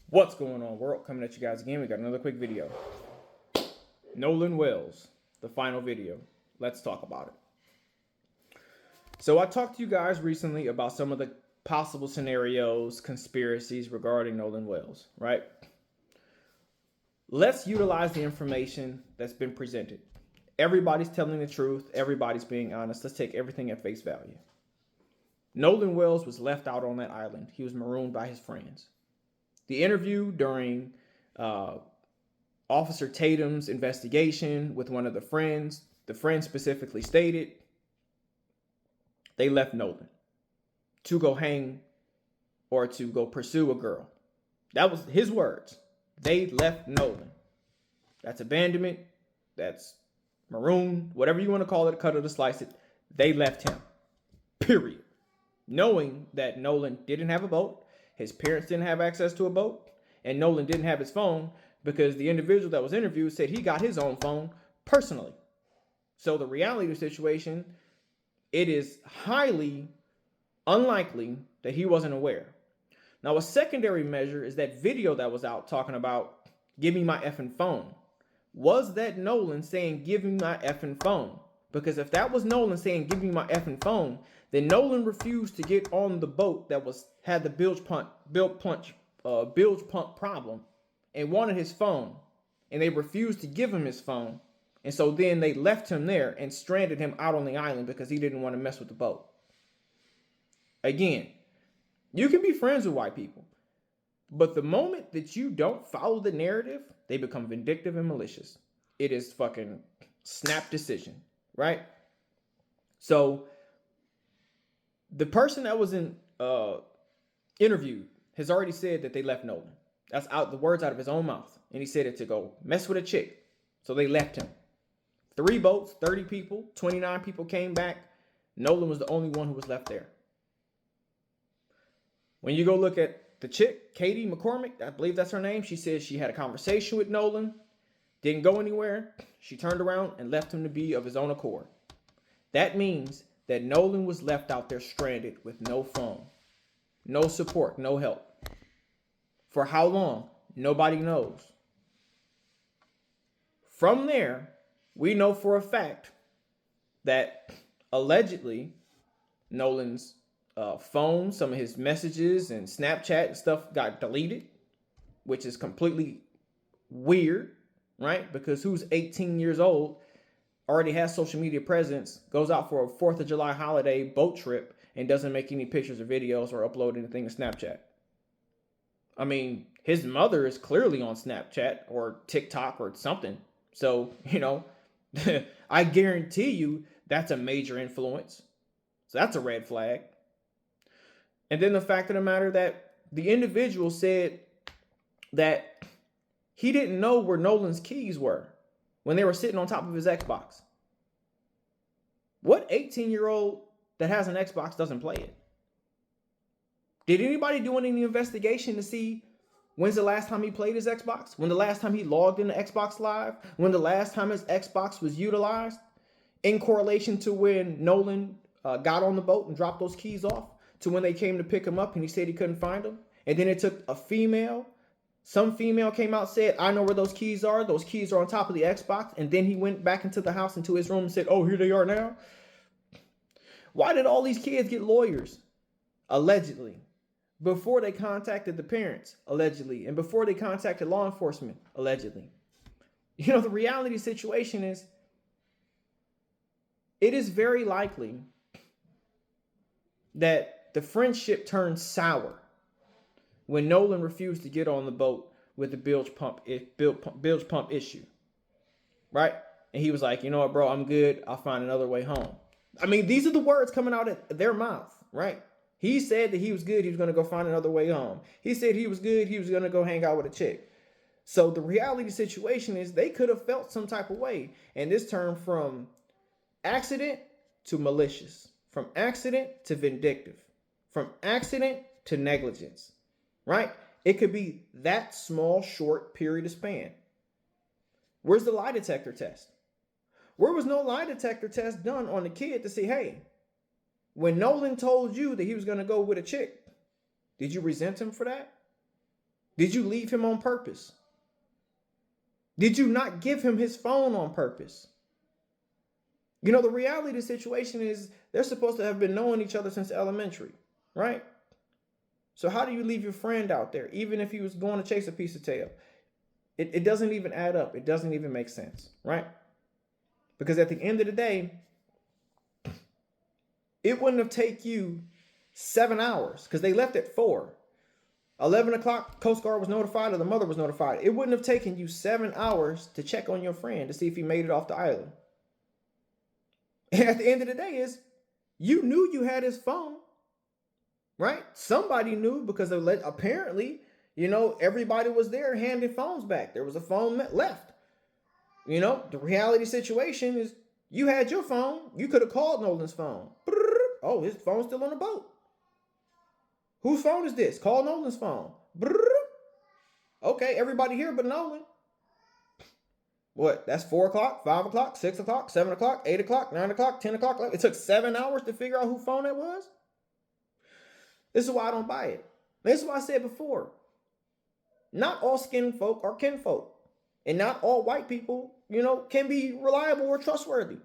What's going on, world? Coming at you guys again. We got another quick video. Nolan Wells, the final video. Let's talk about it. So I talked to you guys recently about some of the possible scenarios, conspiracies regarding Nolan Wells, right? Let's utilize the information that's been presented. Everybody's telling the truth. Everybody's being honest. Let's take everything at face value. Nolan Wells was left out on that island. He was marooned by his friends. The interview during Officer Tatum's investigation with one of the friend specifically stated they left Nolan to go hang or to go pursue a girl. That was his words. They left Nolan. That's abandonment. That's maroon, whatever you want to call it, cut it or slice it. They left him. Period. Knowing that Nolan didn't have a boat, his parents didn't have access to a boat, and Nolan didn't have his phone because the individual that was interviewed said he got his own phone personally. So the reality of the situation, it is highly unlikely that he wasn't aware. Now, a secondary measure is that video that was out talking about, give me my effing phone. Was that Nolan saying, give me my effing phone? Because if that was Nolan saying, give me my effing phone, then Nolan refused to get on the boat that had the bilge pump problem and wanted his phone. And they refused to give him his phone. And so then they left him there and stranded him out on the island because he didn't want to mess with the boat. Again, you can be friends with white people, but the moment that you don't follow the narrative, they become vindictive and malicious. It is fucking snap decision, right? So the person that was interviewed has already said that they left Nolan. That's out the words out of his own mouth. And he said it to go mess with a chick. So they left him. 3 boats, 30 people, 29 people came back. Nolan was the only one who was left there. When you go look at the chick, Katie McCormick, I believe that's her name. She said she had a conversation with Nolan, didn't go anywhere. She turned around and left him to be of his own accord. That means that Nolan was left out there stranded with no phone, no support, no help. For how long? Nobody knows. From there, we know for a fact that allegedly Nolan's phone, some of his messages and Snapchat and stuff got deleted, which is completely weird, right? Because who's 18 years old, already has social media presence, goes out for a 4th of July holiday boat trip, and doesn't make any pictures or videos or upload anything to Snapchat. I mean, his mother is clearly on Snapchat or TikTok or something. So, I guarantee you that's a major influence. So that's a red flag. And then the fact of the matter that the individual said that he didn't know where Nolan's keys were when they were sitting on top of his Xbox. What 18-year-old that has an Xbox doesn't play it? Did anybody do any investigation to see when's the last time he played his Xbox? When the last time he logged into Xbox Live? When the last time his Xbox was utilized? In correlation to when Nolan got on the boat and dropped those keys off, to when they came to pick him up and he said he couldn't find them. And then it took some female came out, said, I know where those keys are. Those keys are on top of the Xbox. And then he went back into the house, into his room and said, oh, here they are now. Why did all these kids get lawyers? Allegedly. Before they contacted the parents, allegedly. And before they contacted law enforcement, allegedly. The reality situation is, it is very likely that the friendship turned sour when Nolan refused to get on the boat with the bilge pump issue, right? And he was like, you know what, bro, I'm good. I'll find another way home. I mean, these are the words coming out of their mouth, right? He said that he was good. He was going to go find another way home. He said he was good. He was going to go hang out with a chick. So the reality situation is they could have felt some type of way. And this turned from accident to malicious, from accident to vindictive, from accident to negligence, right? It could be that small, short period of span. Where's the lie detector test? Where was no lie detector test done on the kid to say, hey, when Nolan told you that he was going to go with a chick, did you resent him for that? Did you leave him on purpose? Did you not give him his phone on purpose? You know, the reality of the situation is they're supposed to have been knowing each other since elementary, right? So how do you leave your friend out there, even if he was going to chase a piece of tail? It doesn't even add up. It doesn't even make sense, right? Because at the end of the day, it wouldn't have taken you 7 hours because they left at 4. 11 o'clock, Coast Guard was notified or the mother was notified. It wouldn't have taken you 7 hours to check on your friend to see if he made it off the island. And at the end of the day is, you knew you had his phone, right? Somebody knew because apparently, you know, everybody was there handing phones back. There was a phone left. You know, the reality situation is you had your phone. You could have called Nolan's phone. Oh, his phone's still on the boat. Whose phone is this? Call Nolan's phone. Okay, everybody here but Nolan. What? That's 4 o'clock, 5 o'clock, 6 o'clock, 7 o'clock, 8 o'clock, 9 o'clock, 10 o'clock. It took 7 hours to figure out whose phone it was. This is why I don't buy it. This is why I said before. Not all skin folk are kinfolk. And not all white people, you know, can be reliable or trustworthy.